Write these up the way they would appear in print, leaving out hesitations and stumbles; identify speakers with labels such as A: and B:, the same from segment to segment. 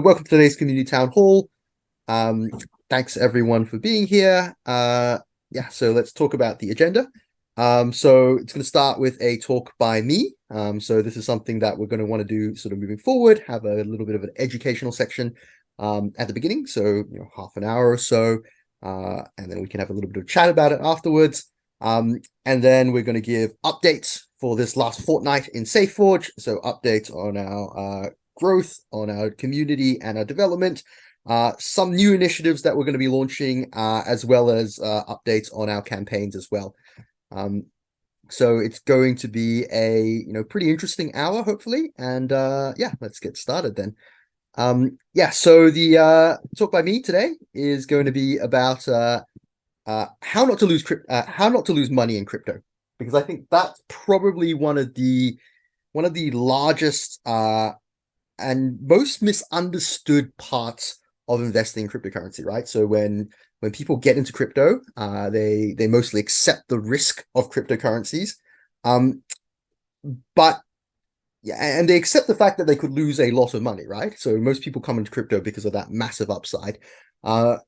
A: Welcome to today's community town hall. Um, Thanks everyone for being here. So let's talk about the agenda. So it's going to start with a talk by me. So this is something that we're going to want to do sort of moving forward, have a little bit of an educational section at the beginning. So, half an hour or so, and then we can have a little bit of chat about it afterwards. And then we're going to give updates for this last fortnight in Safeforge. So updates on our growth, on our community and our development, some new initiatives that we're going to be launching, as well as updates on our campaigns as well. So it's going to be a pretty interesting hour, hopefully. And let's get started then. So the talk by me today is going to be about how not to lose money in crypto, because I think that's probably one of the largest and most misunderstood parts of investing in cryptocurrency, right? So when people get into crypto, they mostly accept the risk of cryptocurrencies, but yeah, and they accept the fact that they could lose a lot of money, right? So most people come into crypto because of that massive upside. But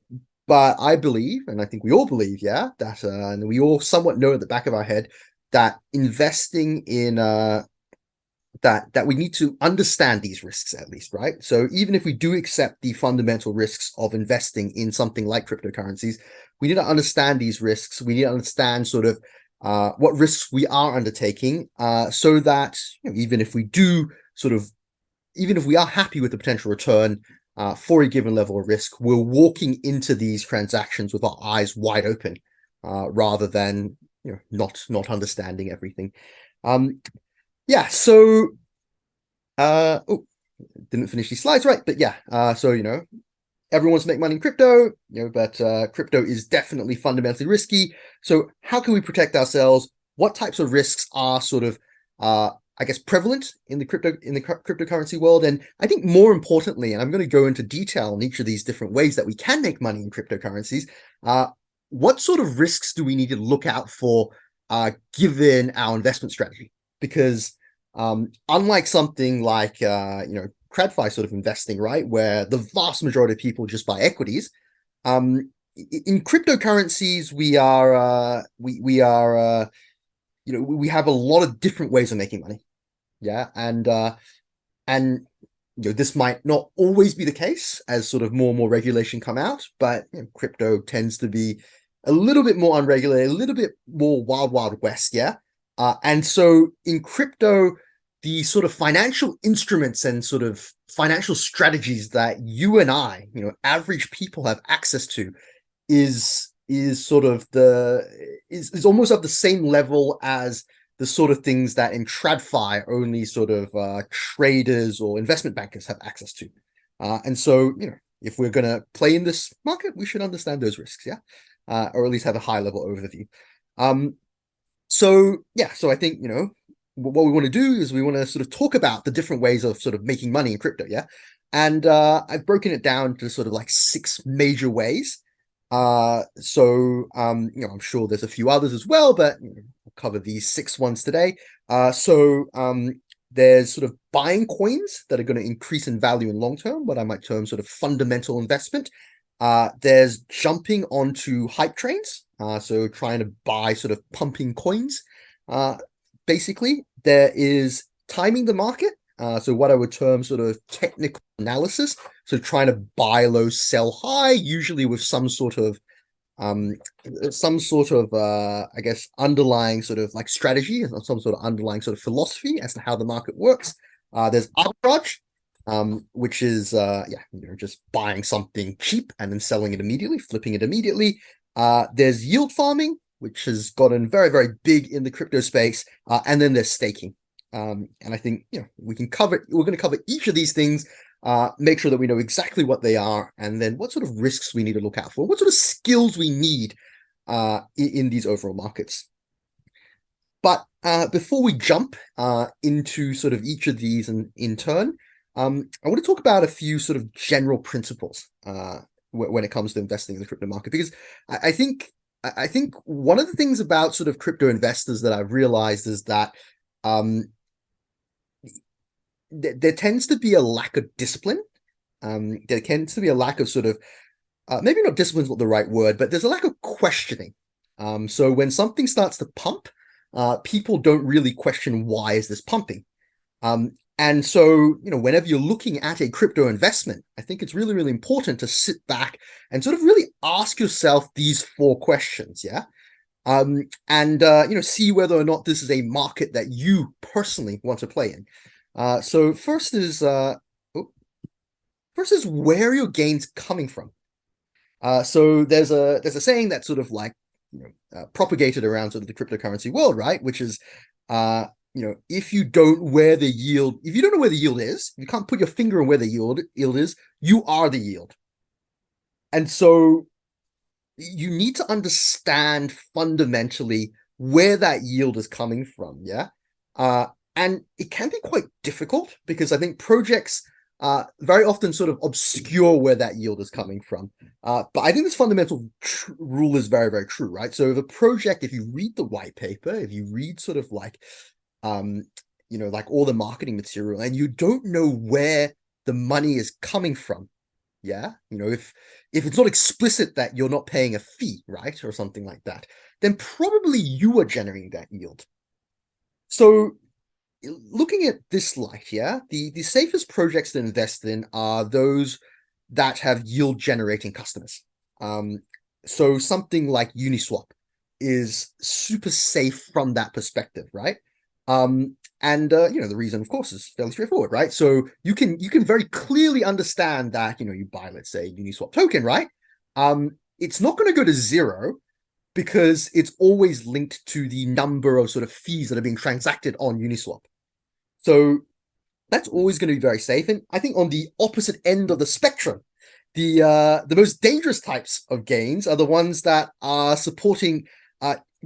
A: I believe, and I think we all believe, that and we all somewhat know at the back of our head that investing in that we need to understand these risks at least, right? So even if we do accept the fundamental risks of investing in something like cryptocurrencies, we need to understand these risks. We need to understand sort of what risks we are undertaking, so that even if we are happy with the potential return for a given level of risk, we're walking into these transactions with our eyes wide open, rather than not understanding everything. So didn't finish these slides right, but everyone wants to make money in crypto, but crypto is definitely fundamentally risky. So how can we protect ourselves? What types of risks are sort of prevalent in the cryptocurrency world? And I think more importantly, and I'm going to go into detail on each of these different ways that we can make money in cryptocurrencies, what sort of risks do we need to look out for given our investment strategy? Because unlike something like TradFi sort of investing, right, where the vast majority of people just buy equities, in cryptocurrencies we have a lot of different ways of making money. And this might not always be the case as sort of more and more regulation come out, but crypto tends to be a little bit more unregulated, a little bit more wild west. And so in crypto, the sort of financial instruments and sort of financial strategies that you and I, average people have access to is sort of is almost of the same level as the sort of things that in TradFi only sort of traders or investment bankers have access to. And so, if we're going to play in this market, we should understand those risks, or at least have a high level overview. So I think, what we want to do is we want to sort of talk about the different ways of sort of making money in crypto. And I've broken it down to sort of like 6 major ways. I'm sure there's a few others as well, but I'll cover these 6 ones today. There's sort of buying coins that are going to increase in value in long term, what I might term sort of fundamental investment. There's jumping onto hype trains, so trying to buy sort of pumping coins. Basically, there is timing the market, so what I would term sort of technical analysis, so trying to buy low, sell high, usually with some sort of underlying sort of like strategy, or some sort of underlying sort of philosophy as to how the market works. There's arbitrage, which is just buying something cheap and then selling it immediately, flipping it immediately. There's yield farming, which has gotten very, very big in the crypto space, and then there's staking. And I think we're going to cover each of these things, make sure that we know exactly what they are, and then what sort of risks we need to look out for, what sort of skills we need in these overall markets. But before we jump into sort of each of these in turn, I want to talk about a few sort of general principles when it comes to investing in the crypto market, because I think one of the things about sort of crypto investors that I've realized is that there tends to be a lack of discipline there tends to be a lack of sort of maybe not discipline's not the right word, but there's a lack of questioning. So when something starts to pump, people don't really question why is this pumping. And so, whenever you're looking at a crypto investment, I think it's really, really important to sit back and sort of really ask yourself these four questions. Yeah. And see whether or not this is a market that you personally want to play in. So first is where are your gains coming from? So there's a saying that's sort of like propagated around sort of the cryptocurrency world, right? Which is if you don't know where the yield is, you can't put your finger on where the yield is, you are the yield. And so you need to understand fundamentally where that yield is coming from. Yeah. And it can be quite difficult because I think projects very often sort of obscure where that yield is coming from. But I think this fundamental rule is very, very true, right? So the project, if you read the white paper, if you read sort of like, like all the marketing material and you don't know where the money is coming from, yeah, if it's not explicit that you're not paying a fee, right, or something like that, then probably you are generating that yield. So looking at this light, yeah, the safest projects to invest in are those that have yield generating customers. So something like Uniswap is super safe from that perspective, right? The reason, of course, is fairly straightforward, right? So you can very clearly understand that you buy, let's say, Uniswap token, right? It's not going to go to zero because it's always linked to the number of sort of fees that are being transacted on Uniswap. So that's always going to be very safe. And I think on the opposite end of the spectrum, the most dangerous types of gains are the ones that are supporting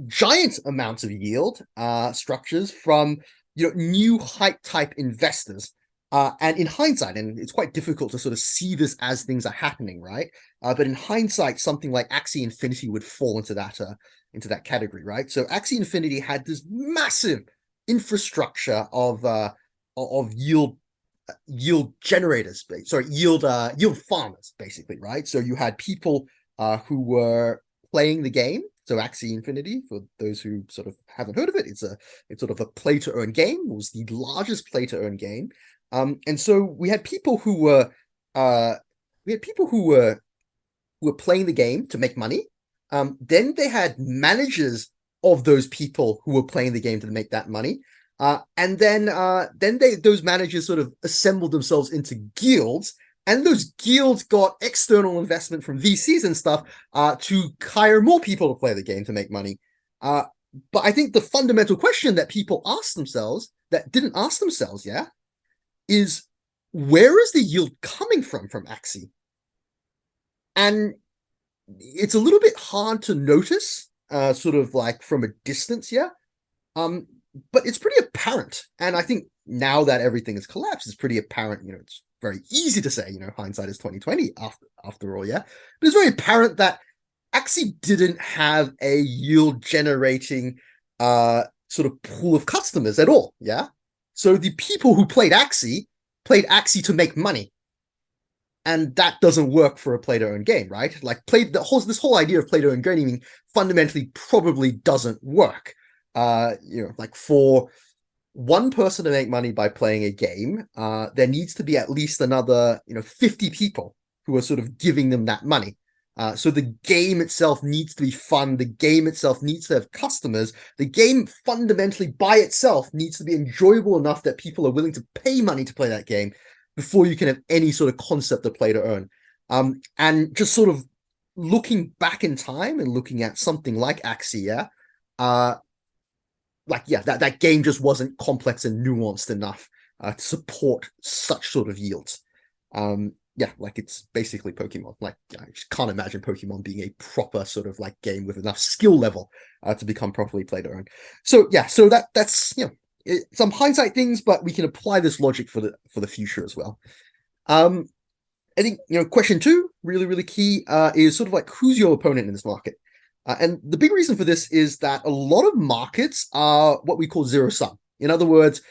A: giant amounts of yield structures from new hype type investors. And in hindsight, and it's quite difficult to sort of see this as things are happening, right? But in hindsight, something like Axie Infinity would fall into that category, right? So Axie Infinity had this massive infrastructure of yield generators, yield farmers, basically, right? So you had people who were playing the game. So Axie Infinity, for those who sort of haven't heard of it, it's sort of a play to earn game. It was the largest play to earn game. And so we had people who were playing the game to make money. Then they had managers of those people who were playing the game to make that money. And then those managers sort of assembled themselves into guilds, and those guilds got external investment from VCs and stuff to hire more people to play the game to make money. But I think the fundamental question that people ask themselves that didn't ask themselves, yeah, is where is the yield coming from Axie? And it's a little bit hard to notice, sort of like from a distance, yeah. But it's pretty apparent. And I think now that everything has collapsed, it's pretty apparent, it's very easy to say, hindsight is 2020 after all, yeah. But it's very apparent that Axie didn't have a yield generating sort of pool of customers at all, yeah. So the people who played Axie to make money. And that doesn't work for a play to earn game, right? Like this whole idea of play to earn gaming fundamentally probably doesn't work. Like for one person to make money by playing a game, there needs to be at least another, 50 people who are sort of giving them that money. So the game itself needs to be fun. The game itself needs to have customers. The game fundamentally by itself needs to be enjoyable enough that people are willing to pay money to play that game before you can have any sort of concept of play to earn. And just sort of looking back in time and looking at something like Axie, that game just wasn't complex and nuanced enough to support such sort of yields. Like it's basically Pokemon. Like I just can't imagine Pokemon being a proper sort of like game with enough skill level to become properly play to earn. So that's some hindsight things, but we can apply this logic for the future as well. I think question 2, really, really key, is sort of like who's your opponent in this market? And the big reason for this is that a lot of markets are what we call zero sum. In other words,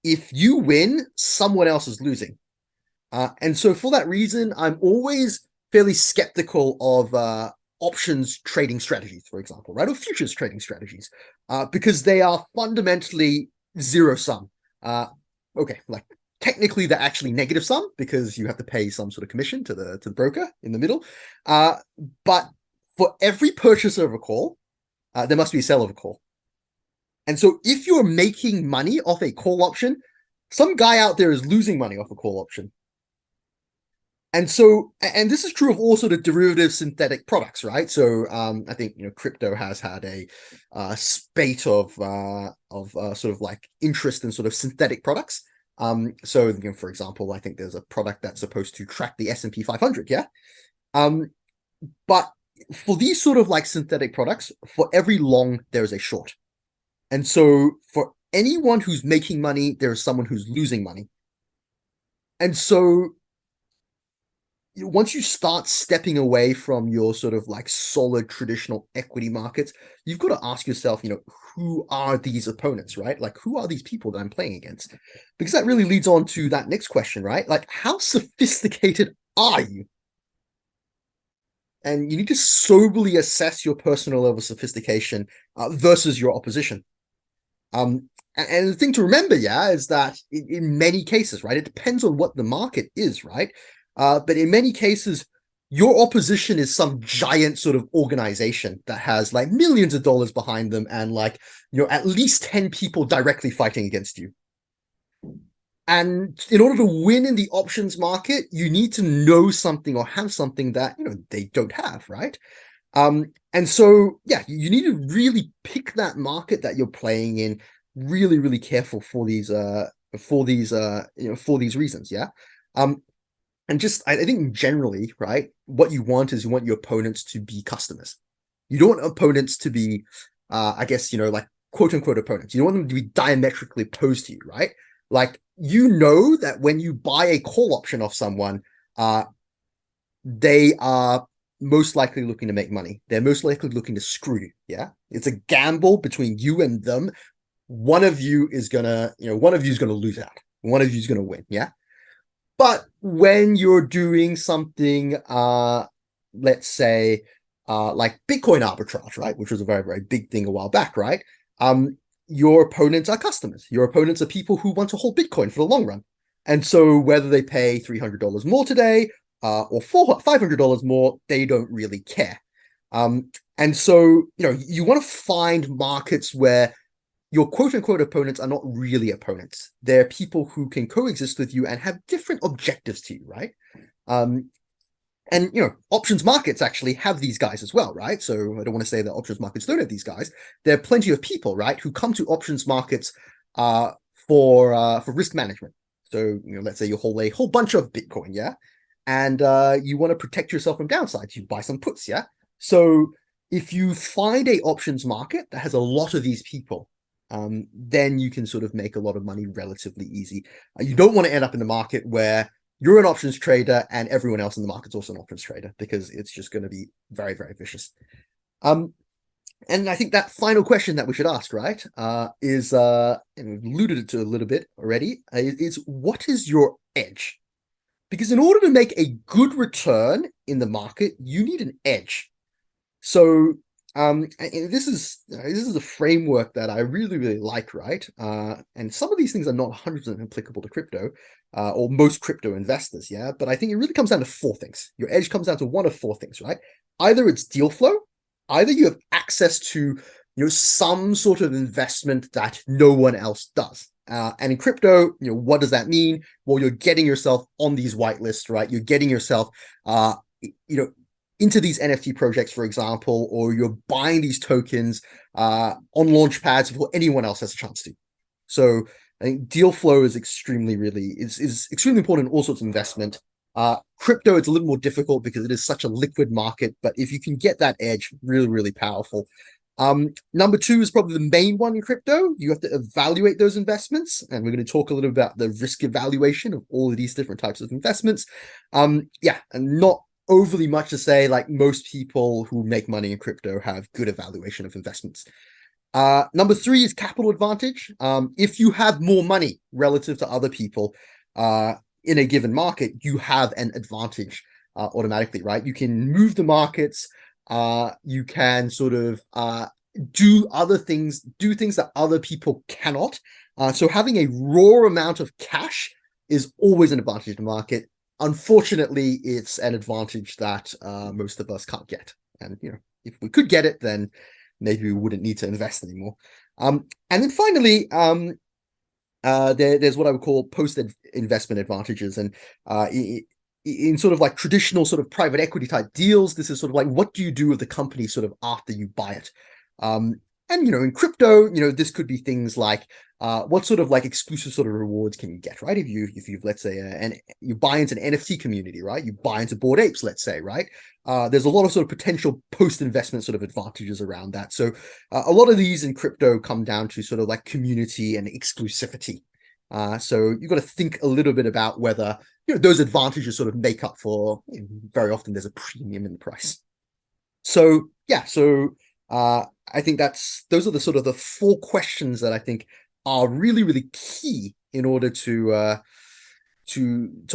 A: if you win, someone else is losing. And so for that reason, I'm always fairly skeptical of options trading strategies, for example, right? Or futures trading strategies, because they are fundamentally zero sum. Okay, like technically they're actually negative sum because you have to pay some sort of commission to the broker in the middle. But for every purchaser of a call, there must be a sell of a call. And so if you're making money off a call option, some guy out there is losing money off a call option. And so, and this is true of all sort of derivative synthetic products, right? So, I think crypto has had a spate of sort of like interest in sort of synthetic products. So, for example, I think there's a product that's supposed to track the S&P 500, yeah. But for these sort of like synthetic products, for every long there is a short, and so for anyone who's making money, there is someone who's losing money, and so once you start stepping away from your sort of like solid traditional equity markets, you've got to ask yourself, who are these opponents, right? Like, who are these people that I'm playing against? Because that really leads on to that next question, right? Like, how sophisticated are you? And you need to soberly assess your personal level of sophistication versus your opposition. And the thing to remember, yeah, is that in many cases, right, it depends on what the market is, right? But in many cases, your opposition is some giant sort of organization that has like millions of dollars behind them and like, at least 10 people directly fighting against you. And in order to win in the options market, you need to know something or have something that, they don't have, right? And so, yeah, you need to really pick that market that you're playing in really, really careful for these reasons, yeah. And just I think generally, right, what you want is you want your opponents to be customers. You don't want opponents to be, I guess, like quote unquote opponents. You don't want them to be diametrically opposed to you, right? Like, that when you buy a call option off someone, they are most likely looking to make money. They're most likely looking to screw you. Yeah. It's a gamble between you and them. One of you is gonna lose out. One of you is gonna win. Yeah. But when you're doing something, let's say, like Bitcoin arbitrage, right, which was a very, very big thing a while back, right? Your opponents are customers. Your opponents are people who want to hold Bitcoin for the long run. And so whether they pay $300 more today or $500 more, they don't really care. And so, you want to find markets where your quote unquote opponents are not really opponents. They're people who can coexist with you and have different objectives to you, right? And options markets actually have these guys as well, right? So I don't want to say that options markets don't have these guys. There are plenty of people, right, who come to options markets for risk management. So let's say you hold a whole bunch of Bitcoin, yeah, and you want to protect yourself from downsides. You buy some puts, yeah. So if you find a options market that has a lot of these people, then you can sort of make a lot of money relatively easy. You don't want to end up in the market where you're an options trader and everyone else in the market's also an options trader, because it's just going to be very, very vicious. And I think that final question that we should ask, right, is, and we've alluded to a little bit already, is what is your edge? Because in order to make a good return in the market, you need an edge. So this is a framework that I really, really like, right? And some of these things are not 100% applicable to crypto, or most crypto investors, yeah. But I think it really comes down to four things. Your edge comes down to one of four things, right? Either it's deal flow, either you have access to some sort of investment that no one else does. And in crypto, what does that mean? Well, you're getting yourself on these whitelists, right? You're getting yourself, into these NFT projects, for example, or you're buying these tokens on launch pads before anyone else has a chance to. So I think deal flow is extremely important in all sorts of investment. Crypto, it's a little more difficult because it is such a liquid market, but if you can get that edge, really, really powerful. Number two is probably the main one in crypto. You have to evaluate those investments, and we're going to talk a little about the risk evaluation of all of these different types of investments. And not overly much to say, like most people who make money in crypto have good evaluation of investments. Number three is capital advantage. If you have more money relative to other people, in a given market, you have an advantage automatically, right? You can move the markets. You can sort of do other things, do things that other people cannot. So having a raw amount of cash is always an advantage in the market. Unfortunately, it's an advantage that most of us can't get. And if we could get it, then maybe we wouldn't need to invest anymore. And then finally, there's what I would call post-investment advantages. And in sort of like traditional sort of private equity type deals, this is sort of like, what do you do with the company sort of after you buy it? And in crypto, this could be things like what sort of like exclusive sort of rewards can you get, right? If you've let's say you buy into an NFT community, right? You buy into Bored Apes, let's say, right? There's a lot of sort of potential post-investment sort of advantages around that. So a lot of these in crypto come down to sort of like community and exclusivity. So you've got to think a little bit about whether those advantages sort of make up for, very often there's a premium in the price. So yeah, I think those are the sort of the 4 questions that I think are really, really key in order to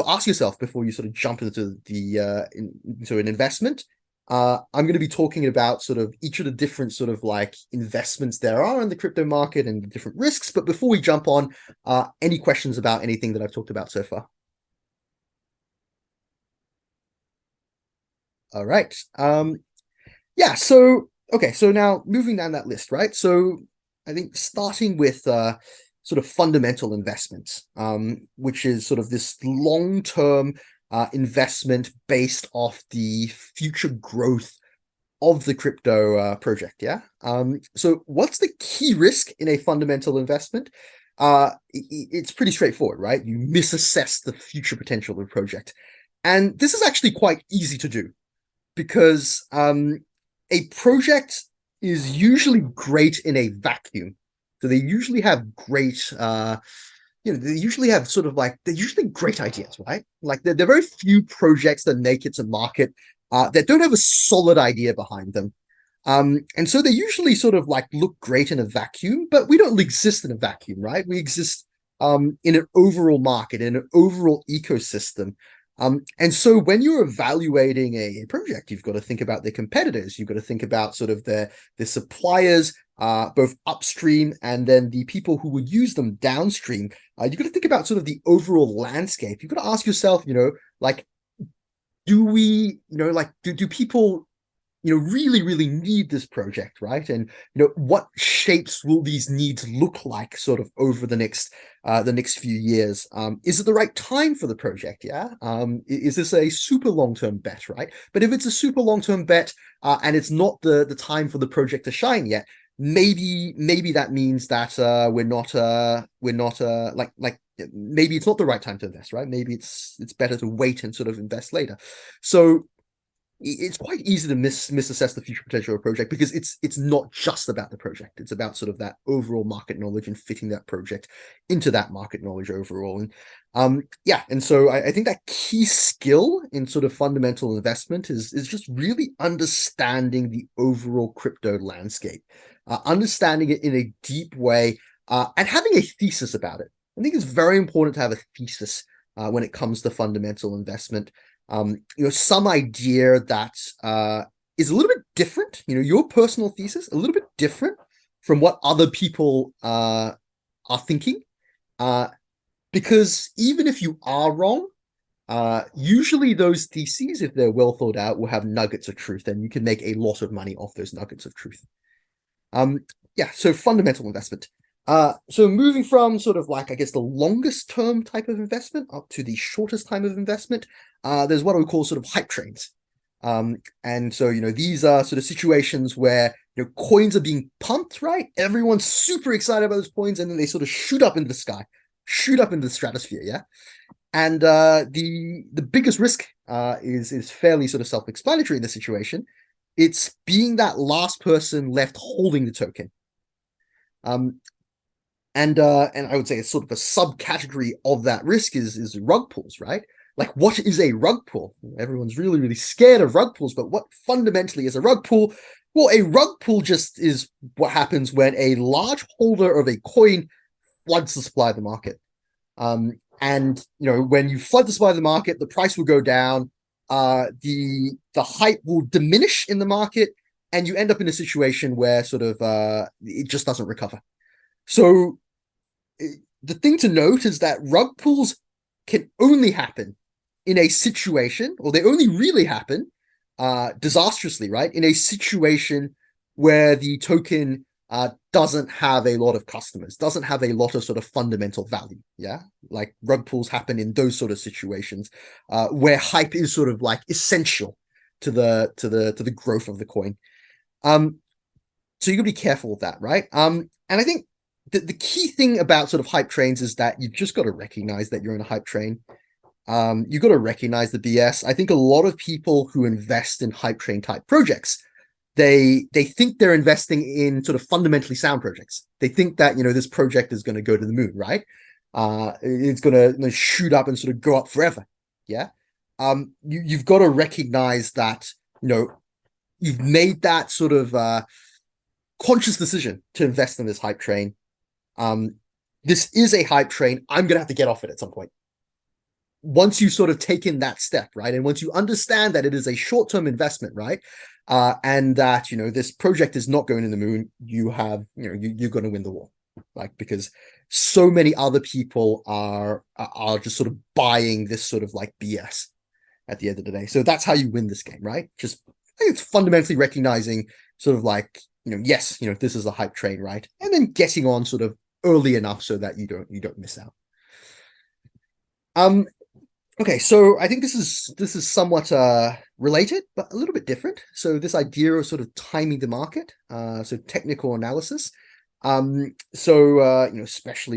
A: ask yourself before you sort of jump into into an investment. I'm going to be talking about sort of each of the different sort of like investments there are in the crypto market and the different risks. But before we jump on, any questions about anything that I've talked about so far? All right. Yeah, so okay, so now moving down that list, right? So I think starting with sort of fundamental investments, which is sort of this long-term investment based off the future growth of the crypto project. Yeah. So what's the key risk in a fundamental investment? It's pretty straightforward, right? You misassess the future potential of the project. And this is actually quite easy to do because a project is usually great in a vacuum. So they usually have great, they usually have sort of like, they're usually great ideas, right? Like there are very few projects that make it to market that don't have a solid idea behind them. And so they usually sort of like look great in a vacuum, but we don't exist in a vacuum, right? We exist in an overall market, in an overall ecosystem. And so when you're evaluating a project, you've got to think about their competitors. You've got to think about sort of their suppliers, both upstream and then the people who would use them downstream. You've got to think about sort of the overall landscape. You've got to ask yourself, like, do we, do people really, really need this project, right? And what shapes will these needs look like sort of over the next few years? Is it the right time for the project? Yeah. Is this a super long-term bet, right? But if it's a super long-term bet and it's not the time for the project to shine yet, maybe that means that we're not maybe it's not the right time to invest, right? Maybe it's better to wait and sort of invest later. So it's quite easy to misassess the future potential of a project because it's not just about the project. It's about sort of that overall market knowledge and fitting that project into that market knowledge overall. And and so I think that key skill in sort of fundamental investment is just really understanding the overall crypto landscape, understanding it in a deep way, and having a thesis about it. I think it's very important to have a thesis when it comes to fundamental investment. Some idea that is a little bit different, your personal thesis, a little bit different from what other people are thinking. Because even if you are wrong, usually those theses, if they're well thought out, will have nuggets of truth, and you can make a lot of money off those nuggets of truth. So fundamental investment. So moving from sort of like, I guess, the longest term type of investment up to the shortest time of investment, there's what we call sort of hype trains. And so, these are sort of situations where, coins are being pumped, right? Everyone's super excited about those coins, and then they sort of shoot up into the sky, shoot up into the stratosphere, yeah? And the biggest risk is fairly sort of self-explanatory in this situation. It's being that last person left holding the token. And I would say it's sort of a subcategory of that risk is rug pulls, right? Like, what is a rug pull? Everyone's really, really scared of rug pulls, but what fundamentally is a rug pull? Well, a rug pull just is what happens when a large holder of a coin floods the supply of the market. And when you flood the supply of the market, the price will go down. The hype will diminish in the market, and you end up in a situation where sort of it just doesn't recover. So the thing to note is that rug pulls can only happen in a situation, or they only really happen disastrously, right? In a situation where the token doesn't have a lot of customers, doesn't have a lot of sort of fundamental value. Yeah, like rug pulls happen in those sort of situations where hype is sort of like essential to the growth of the coin. So you gotta be careful with that, right? And I think the key thing about sort of hype trains is that you've just got to recognize that you're in a hype train. You've got to recognize the BS. I think a lot of people who invest in hype train type projects, they think they're investing in sort of fundamentally sound projects. They think that this project is going to go to the moon, right? It's going to shoot up and sort of go up forever. Yeah. You've got to recognize that you've made that sort of conscious decision to invest in this hype train. This is a hype train. I'm going to have to get off it at some point. Once you sort of taken that step, right? And once you understand that it is a short-term investment, right? And that, this project is not going to the moon, you're going to win the war. Like, because so many other people are just sort of buying this sort of like BS at the end of the day. So that's how you win this game, right? Just, I think it's fundamentally recognizing sort of like, yes, this is a hype train, right? And then getting on sort of early enough so that you don't miss out. Okay, so I think this is somewhat related, but a little bit different. So this idea of sort of timing the market, so technical analysis. Especially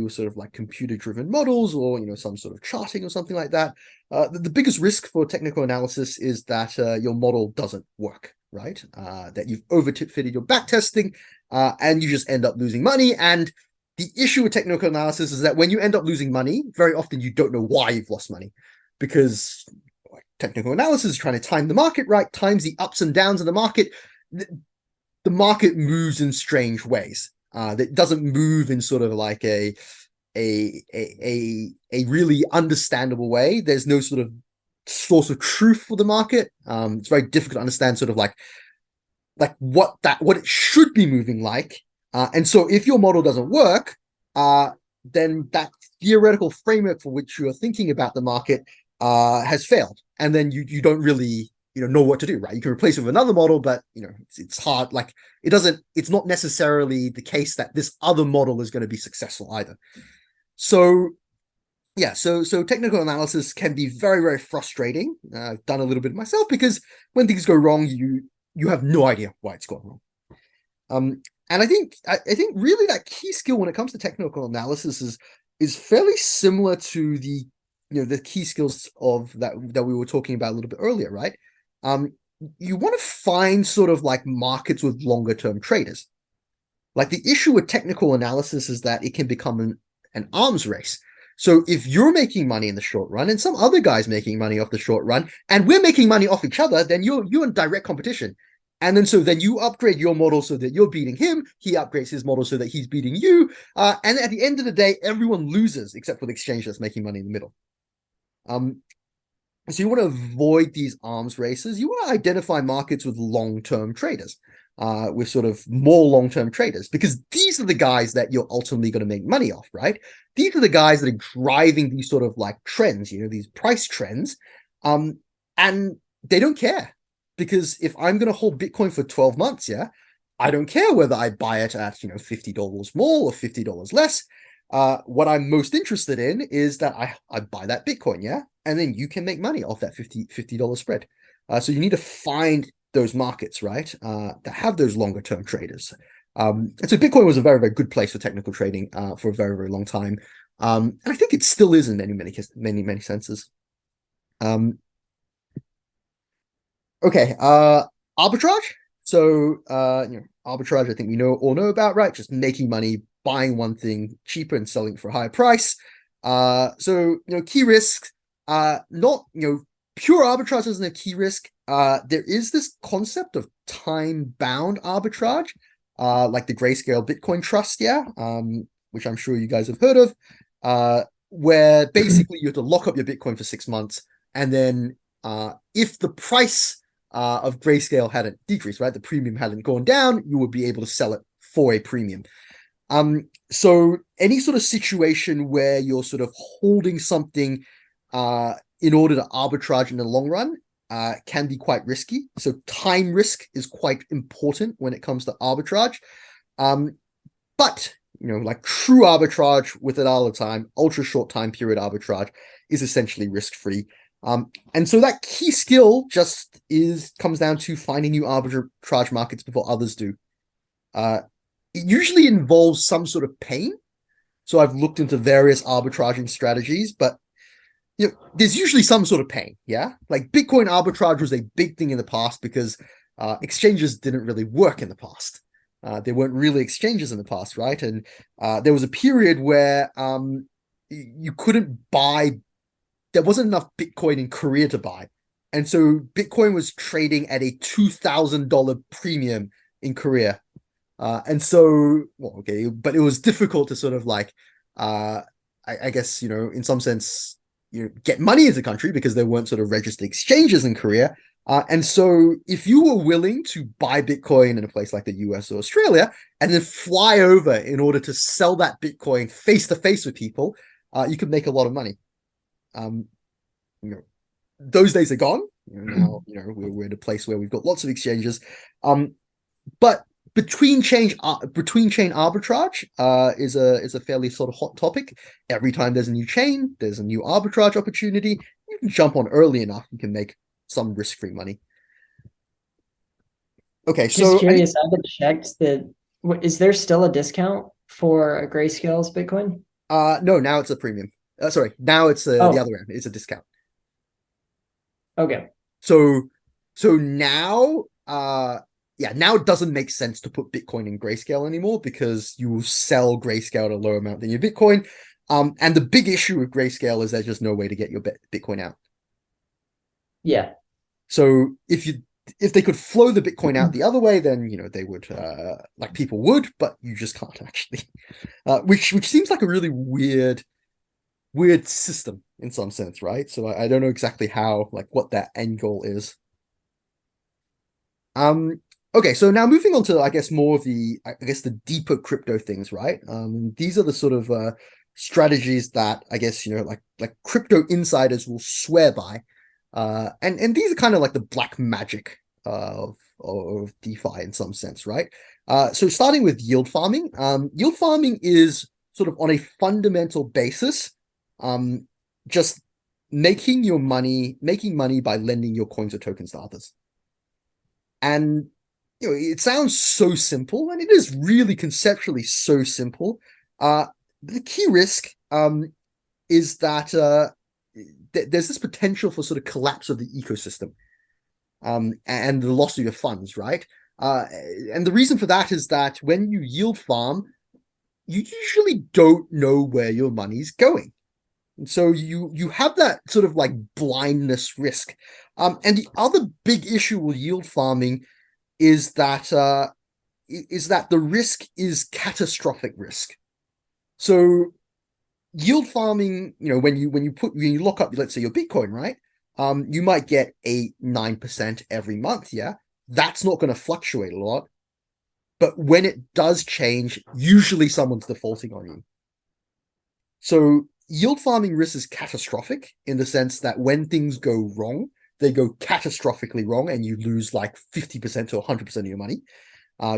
A: with sort of like computer-driven models or some sort of charting or something like that. The biggest risk for technical analysis is that your model doesn't work, right? That you've overfitted your backtesting, and you just end up losing money. And the issue with technical analysis is that when you end up losing money, very often you don't know why you've lost money, because technical analysis is trying to time the market, right? Times the ups and downs of the market. The market moves in strange ways. That doesn't move in sort of like a really understandable way. There's no sort of source of truth for the market. It's very difficult to understand sort of like what it should be moving like. And so if your model doesn't work, then that theoretical framework for which you're thinking about the market has failed. And then you don't really know what to do, right? You can replace it with another model, but it's hard. Like it's not necessarily the case that this other model is going to be successful either. So yeah, so technical analysis can be very, very frustrating. I've done a little bit myself, because when things go wrong, you have no idea why it's gone wrong. And I think really that key skill when it comes to technical analysis is fairly similar to the key skills of that we were talking about a little bit earlier, right? You want to find sort of like markets with longer term traders. Like, the issue with technical analysis is that it can become an arms race. So if you're making money in the short run and some other guy's making money off the short run and we're making money off each other, then you're in direct competition. And then you upgrade your model so that you're beating him. He upgrades his model so that he's beating you. And at the end of the day, everyone loses except for the exchange that's making money in the middle. So you want to avoid these arms races. You want to identify markets with long-term traders, with sort of more long-term traders, because these are the guys that you're ultimately going to make money off, right? These are the guys that are driving these sort of like trends, these price trends, and they don't care. Because if I'm going to hold Bitcoin for 12 months, I don't care whether I buy it at $50 more or $50 less. What I'm most interested in is that I buy that Bitcoin, and then you can make money off that $50 spread. So you need to find those markets, right, that have those longer term traders. And so Bitcoin was a very, very good place for technical trading for a very, very long time. And I think it still is in many senses. Okay, arbitrage. So arbitrage, I think we all know about, right? Just making money, buying one thing cheaper and selling it for a higher price. So key risks, not pure arbitrage isn't a key risk. There is this concept of time-bound arbitrage, like the Grayscale Bitcoin Trust, which I'm sure you guys have heard of, where basically you have to lock up your Bitcoin for 6 months, and then if the price of Grayscale hadn't decreased, right, the premium hadn't gone down, you would be able to sell it for a premium. So any sort of situation where you're sort of holding something in order to arbitrage in the long run can be quite risky. So time risk is quite important when it comes to arbitrage. But like true arbitrage with it all the time, ultra short time period arbitrage is essentially risk-free. And so that key skill just comes down to finding new arbitrage markets before others do. It usually involves some sort of pain. So I've looked into various arbitraging strategies, but there's usually some sort of pain. Yeah, like Bitcoin arbitrage was a big thing in the past because exchanges didn't really work in the past. There weren't really exchanges in the past, right? And there was a period where you couldn't buy. There wasn't enough Bitcoin in Korea to buy, and so Bitcoin was trading at a $2,000 premium in Korea. And so, well, okay, but it was difficult to sort of like, I guess, in some sense, get money into the country because there weren't sort of registered exchanges in Korea. And so if you were willing to buy Bitcoin in a place like the US or Australia and then fly over in order to sell that Bitcoin face to face with people, you could make a lot of money. Those days are gone. Now, we're in a place where we've got lots of exchanges. But between chain arbitrage is a fairly sort of hot topic. Every time there's a new chain, there's a new arbitrage opportunity. You can jump on early enough, you can make some risk-free money. Okay,
B: Just curious, I haven't checked is there still a discount for a Grayscale's Bitcoin?
A: No, now it's a premium. Sorry, now it's the other way. It's a discount.
B: Okay.
A: So now now it doesn't make sense to put Bitcoin in Grayscale anymore because you will sell Grayscale at a lower amount than your Bitcoin. And the big issue with Grayscale is there's just no way to get your Bitcoin out.
B: Yeah.
A: So if they could flow the Bitcoin out the other way, then they would, like people would, but you just can't actually. Which seems like a really weird system in some sense, right? So I don't know exactly how, like, what that end goal is. Okay, so now moving on to, I guess, more of the deeper crypto things, right? These are the sort of strategies that I guess like crypto insiders will swear by, and these are kind of like the black magic of DeFi in some sense, right? So starting with yield farming, yield farming is sort of on a fundamental basis, just making money by lending your coins or tokens to others. And it sounds so simple, and it is really conceptually so simple. The key risk is that there's this potential for sort of collapse of the ecosystem and the loss of your funds, right? And the reason for that is that when you yield farm, you usually don't know where your money's going. And so you have that sort of like blindness risk. And the other big issue with yield farming is that the risk is catastrophic risk. So yield farming, when you lock up, let's say, your Bitcoin, right? You might get 8-9% every month. Yeah, that's not going to fluctuate a lot. But when it does change, usually someone's defaulting on you. So yield farming risk is catastrophic in the sense that when things go wrong, they go catastrophically wrong and you lose like 50% to 100% of your money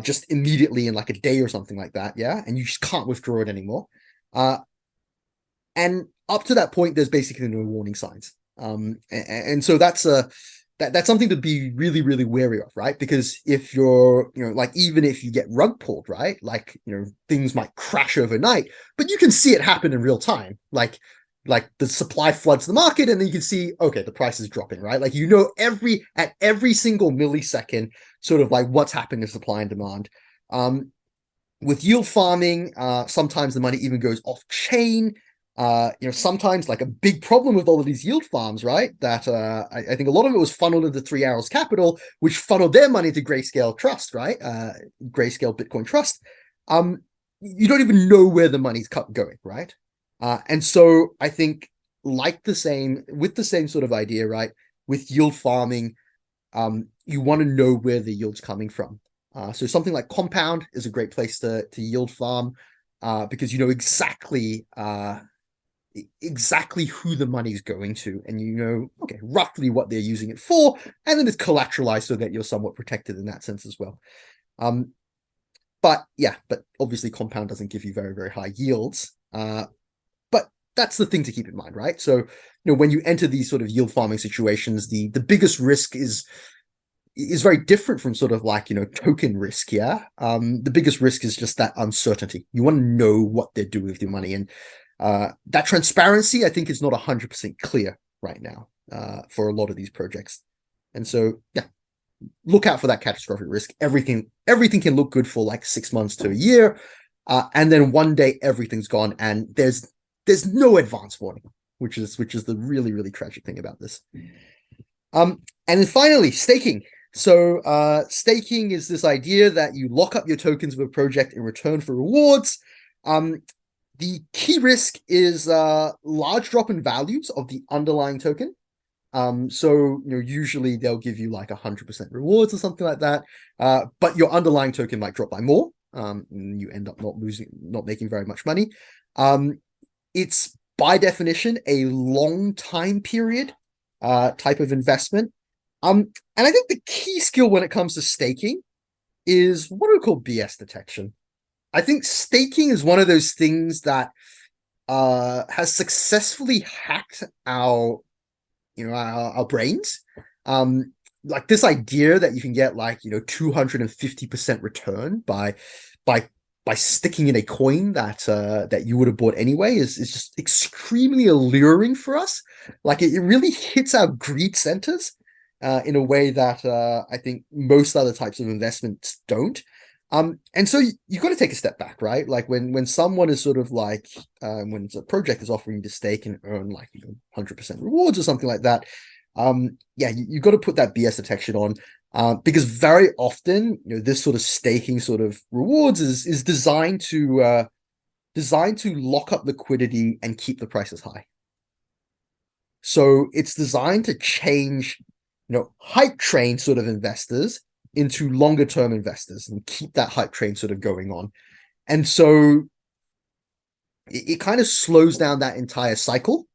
A: just immediately in like a day or something like that. Yeah. And you just can't withdraw it anymore. And up to that point, there's basically no warning signs. And so that's something to be really, really wary of, right? Because if you're, like, even if you get rug pulled, right? Like, things might crash overnight, but you can see it happen in real time. Like the supply floods the market and then you can see, okay, the price is dropping, right? Like, at every single millisecond, sort of like what's happening to supply and demand. With yield farming, sometimes the money even goes off chain. Sometimes, like, a big problem with all of these yield farms, right? That I think a lot of it was funneled into 3 Arrows Capital, which funneled their money to Grayscale Trust, right? Grayscale Bitcoin Trust. You don't even know where the money's going, right? And so I think like the same with the same sort of idea, right? With yield farming, you want to know where the yield's coming from. So something like compound is a great place to yield farm because you know exactly who the money's going to, and you know okay roughly what they're using it for, and then it's collateralized so that you're somewhat protected in that sense as well. Um, but yeah, but obviously compound doesn't give you very very high yields. But that's the thing to keep in mind, right? So you know when you enter these sort of yield farming situations, the biggest risk is very different from sort of like you know token risk. Yeah, the biggest risk is just that uncertainty. You want to know what they're doing with your money, and that transparency I think is not 100% clear right now for a lot of these projects. And so yeah, look out for that catastrophic risk. Everything can look good for like 6 months to a year, and then one day everything's gone, and there's no advance warning, which is the really really tragic thing about this. And then finally, staking. So staking is this idea that you lock up your tokens of a project in return for rewards. The key risk is large drop in values of the underlying token. So you know, usually they'll give you like 100% rewards or something like that. But your underlying token might drop by more. And you end up not making very much money. It's by definition a long time period type of investment. And I think the key skill when it comes to staking is what we call BS detection. I think staking is one of those things that has successfully hacked our brains. Like this idea that you can get like 250% return by by sticking in a coin that you would have bought anyway is just extremely alluring for us. Like it really hits our greed centers in a way that I think most other types of investments don't. And so you got to take a step back, right? Like when someone is sort of like when a project is offering you to stake and earn like 100% rewards or something like that, yeah, you got to put that BS detection on because very often this sort of staking sort of rewards is designed to lock up liquidity and keep the prices high. So it's designed to change hype train sort of investors into longer term investors and keep that hype train sort of going on. And so it kind of slows down that entire cycle,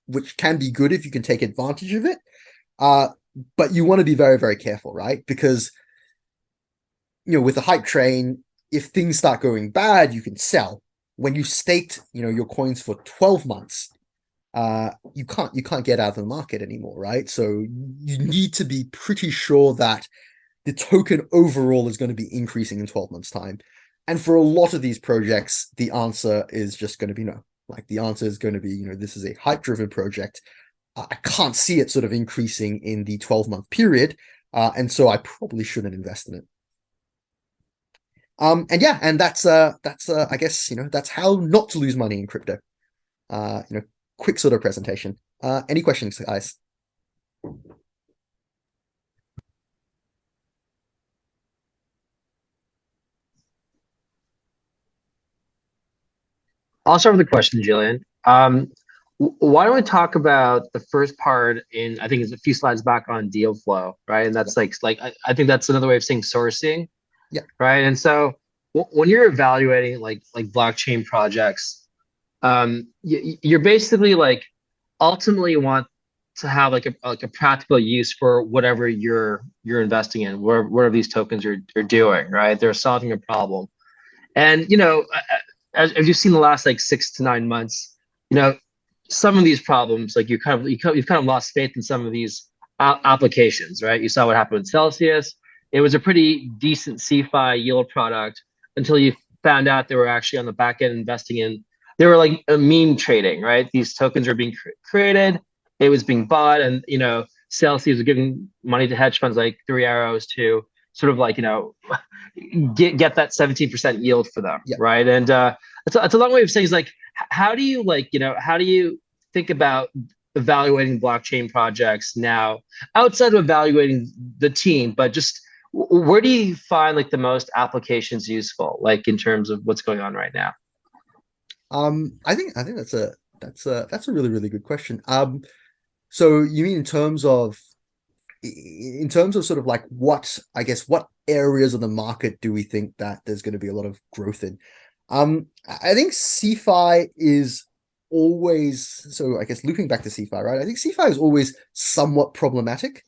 A: which can be good if you can take advantage of it. But you want to be very, very careful, right? Because with the hype train, if things start going bad, you can sell. When you staked, your coins for 12 months, you can't get out of the market anymore, right? So you need to be pretty sure that the token overall is going to be increasing in 12 months time. And for a lot of these projects, the answer is just going to be no. Like the answer is going to be, this is a hype driven project. I can't see it sort of increasing in the 12-month period. And so I probably shouldn't invest in it. And yeah, and that's I guess, that's how not to lose money in crypto. Uh, you know, quick sort of presentation. Any questions, guys?
C: I'll start with a question, Jillian. Why don't we talk about the first part in, I think it's a few slides back on deal flow, right? And
A: Yeah.
C: that's I think that's another way of saying sourcing,
A: Yeah.
C: right? And so when you're evaluating like blockchain projects, you're basically like ultimately want to have like a practical use for whatever you're investing in, whatever these tokens are doing, right? They're solving a problem. And as you've seen the last like 6 to 9 months, you know, some of these problems, like you've kind of lost faith in some of these applications, right? You saw what happened with Celsius. It was a pretty decent CFI yield product until you found out they were actually on the back end investing in. They were like a meme trading, right? These tokens are being created. It was being bought, and Celsius was giving money to hedge funds like Three Arrows to sort of like get that 17% yield for them,
A: Yeah.
C: right? And it's a long way of saying is like how do you how do you think about evaluating blockchain projects now outside of evaluating the team, but just where do you find like the most applications useful, like in terms of what's going on right now?
A: I think that's a really good question. So you mean in terms of sort of like what I guess what areas of the market do we think that there's going to be a lot of growth in? I think CeFi is always so. I guess looping back to CeFi, right? I think CeFi is always somewhat problematic.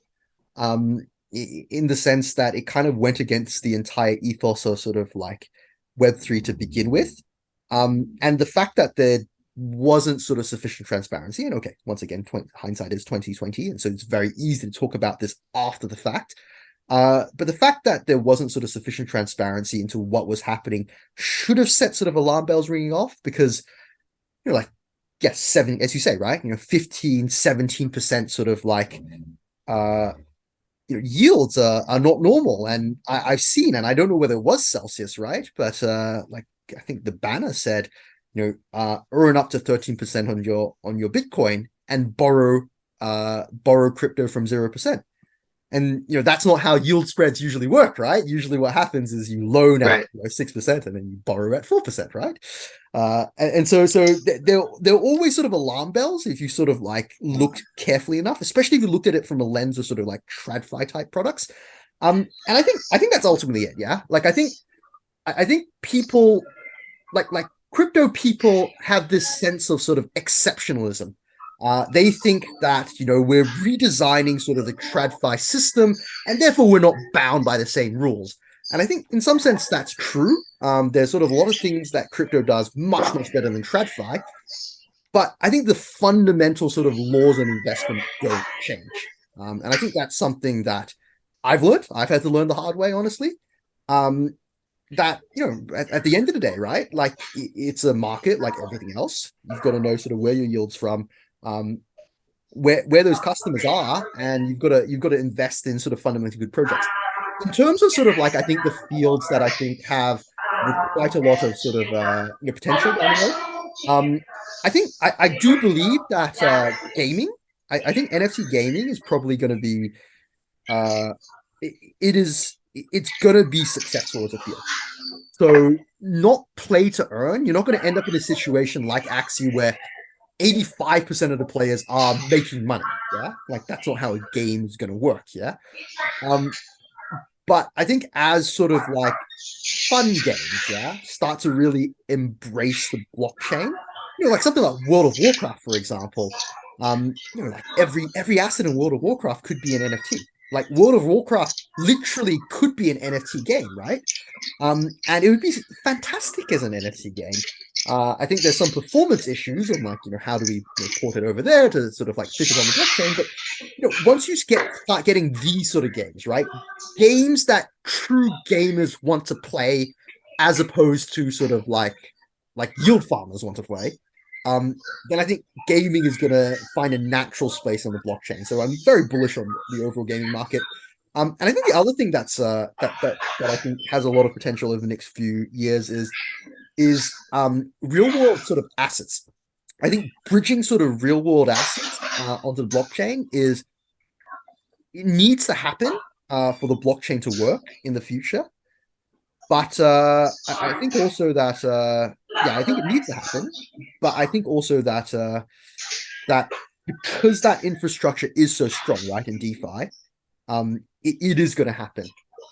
A: In the sense that it kind of went against the entire ethos of sort of like Web3 to begin with. And the fact that there wasn't sort of sufficient transparency, and okay, once again, hindsight is 2020, and so it's very easy to talk about this after the fact. But the fact that there wasn't sort of sufficient transparency into what was happening should have set sort of alarm bells ringing off because, like, yes, seven, as you say, right? 15, 17% sort of like uh yields are not normal. And I've seen, and I don't know whether it was Celsius, right? But like I think the banner said, earn up to 13% on your Bitcoin and borrow crypto from 0%. And that's not how yield spreads usually work, right? Usually what happens is you loan at 6% and then you borrow at 4%, right? And so there are always sort of alarm bells if you sort of like looked carefully enough, especially if you looked at it from a lens of sort of like TradFi type products. And I think that's ultimately it, yeah. Like I think people like crypto people have this sense of sort of exceptionalism. They think that we're redesigning sort of the TradFi system, and therefore we're not bound by the same rules. And I think in some sense that's true. There's sort of a lot of things that crypto does much better than TradFi, but I think the fundamental sort of laws of investment don't change. And I think that's something that I've learned. I've had to learn the hard way, honestly. That at the end of the day, right? Like it's a market like everything else. You've got to know sort of where your yields from, where those customers are, and you've got to invest in sort of fundamentally good projects. In terms of sort of like I think the fields that I think have quite a lot of sort of potential down the road. I think I do believe that gaming. I think NFT gaming is probably going to be it's going to be successful as a field. So not play to earn. You're not going to end up in a situation like Axie where 85% of the players are making money. Yeah. Like that's not how a game is going to work. Yeah. But I think as sort of like fun games, yeah, start to really embrace the blockchain, like something like World of Warcraft, for example, like every asset in World of Warcraft could be an NFT. Like World of Warcraft literally could be an NFT game, right? And it would be fantastic as an NFT game. I think there's some performance issues on like, how do we port it over there to sort of like fit it on the blockchain? But once you start getting these sort of games, right? Games that true gamers want to play as opposed to sort of like yield farmers want to play, then I think gaming is going to find a natural space on the blockchain. So I'm very bullish on the overall gaming market. And I think the other thing that's that I think has a lot of potential over the next few years is real world sort of assets. I think bridging sort of real world assets onto the blockchain it needs to happen for the blockchain to work in the future. But I think also that I think it needs to happen. But I think also that that because that infrastructure is so strong, right, in DeFi, it is going to happen.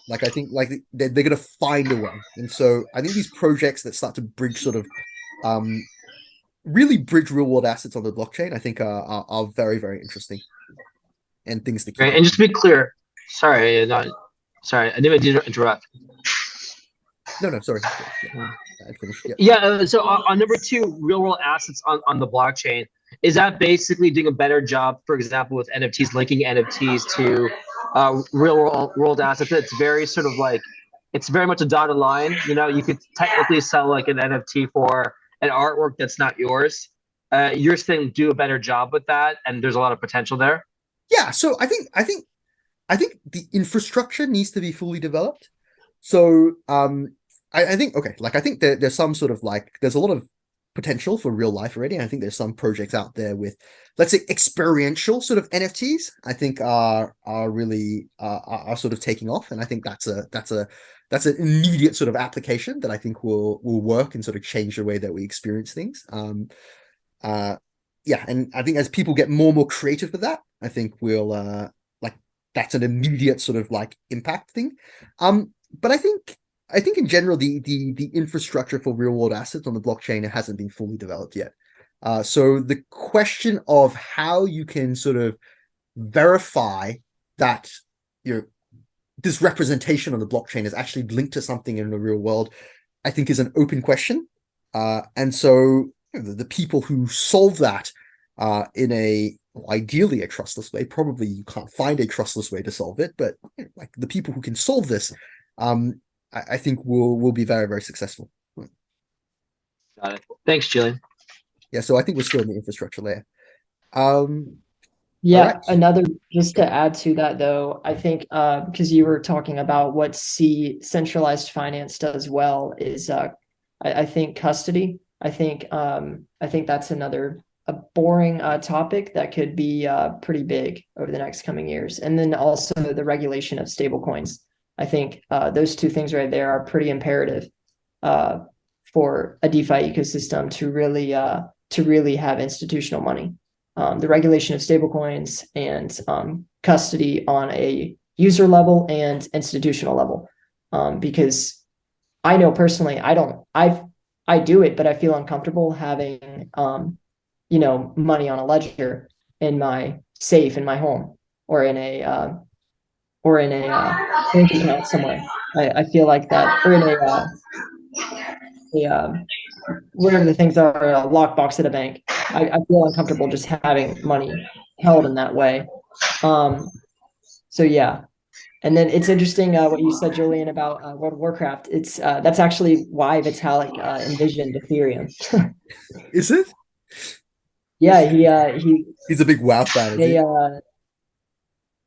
A: Like I think like they're going to find a way. And so I think these projects that start to bridge sort of really bridge real world assets on the blockchain, I think are very interesting and things to keep.
C: Right, and just to be clear, sorry, sorry, I didn't mean to interrupt.
A: No, sorry.
C: Yeah, so on number 2, real world assets on the blockchain, is that basically doing a better job, for example, with NFTs, linking NFTs to real world assets? It's very sort of like, it's very much a dotted line. You could technically sell like an NFT for an artwork that's not yours. You're saying do a better job with that, and there's a lot of potential there.
A: Yeah, so I think the infrastructure needs to be fully developed. So I think okay, like I think there's some sort of like there's a lot of potential for real life already. And I think there's some projects out there with, let's say, experiential sort of NFTs. I think are really are sort of taking off, and I think that's an immediate sort of application that I think will work and sort of change the way that we experience things. Uh, yeah, and I think as people get more and more creative with that, I think we'll like that's an immediate sort of like impact thing. But I think in general the infrastructure for real world assets on the blockchain hasn't been fully developed yet. So the question of how you can sort of verify that your this representation on the blockchain is actually linked to something in the real world, I think is an open question. And so the people who solve that in a ideally a trustless way, probably you can't find a trustless way to solve it, but like the people who can solve this, I think will be very, very successful.
C: Got it. Thanks, Julian.
A: Yeah, so I think we're still in the infrastructure layer. All
B: Yeah,
A: right.
B: another just to add to that though, I think because you were talking about what centralized finance does well is I think custody. I think that's another a boring topic that could be pretty big over the next coming years. And then also the regulation of stablecoins. I think those two things right there are pretty imperative for a DeFi ecosystem to really have institutional money. The regulation of stablecoins and custody on a user level and institutional level. Because I know personally, I do it, but I feel uncomfortable having money on a ledger in my safe in my home or in a bank account somewhere. I feel like that, or in a whatever the things are, a lockbox at a bank. I feel uncomfortable just having money held in that way. So yeah. And then it's interesting what you said, Julian, about World of Warcraft. It's that's actually why Vitalik envisioned Ethereum.
A: Is it?
B: Yeah,
A: He's a big WoW fan, is
B: they
A: he?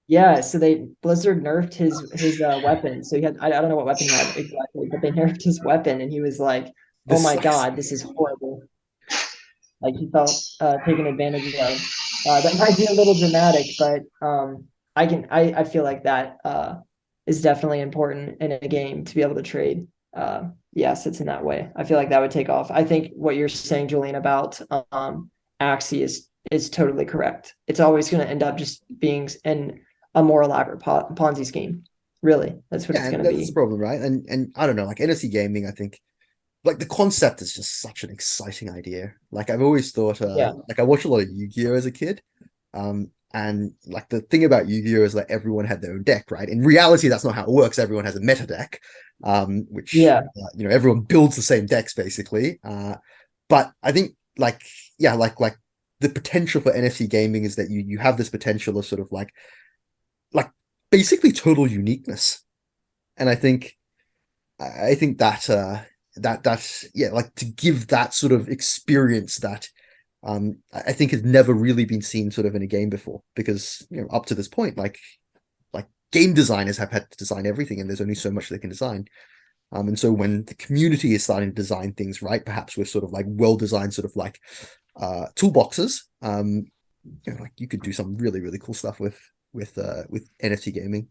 B: yeah, so they Blizzard nerfed his weapon. So he had I don't know what weapon he had exactly, but they nerfed his weapon, and he was like, "Oh
A: This
B: my
A: sucks.
B: God, this is horrible." Like he felt taken advantage of. That might be a little dramatic, but I feel like that is definitely important in a game to be able to trade assets in that way. I feel like that would take off. I think what you're saying, Julian, about Axie is totally correct. It's always going to end up just being a more elaborate Ponzi scheme. Really, that's what
A: Yeah,
B: it's
A: and
B: going to
A: that's the
B: be.
A: problem, right? And I don't know, like NFC gaming, I think like the concept is just such an exciting idea. Like I've always thought,
B: Yeah,
A: like I watched a lot of Yu-Gi-Oh as a kid. And like the thing about Yu-Gi-Oh is like everyone had their own deck, right? In reality, that's not how it works. Everyone has a meta deck, which
B: yeah,
A: everyone builds the same decks basically. But I think like yeah, like the potential for NFT gaming is that you have this potential of sort of like basically total uniqueness. And I think that that's yeah, like to give that sort of experience that I think has never really been seen sort of in a game before, because up to this point, like game designers have had to design everything, and there's only so much they can design. And so when the community is starting to design things right, perhaps with sort of like well designed sort of like toolboxes, like you could do some really really cool stuff with NFT gaming.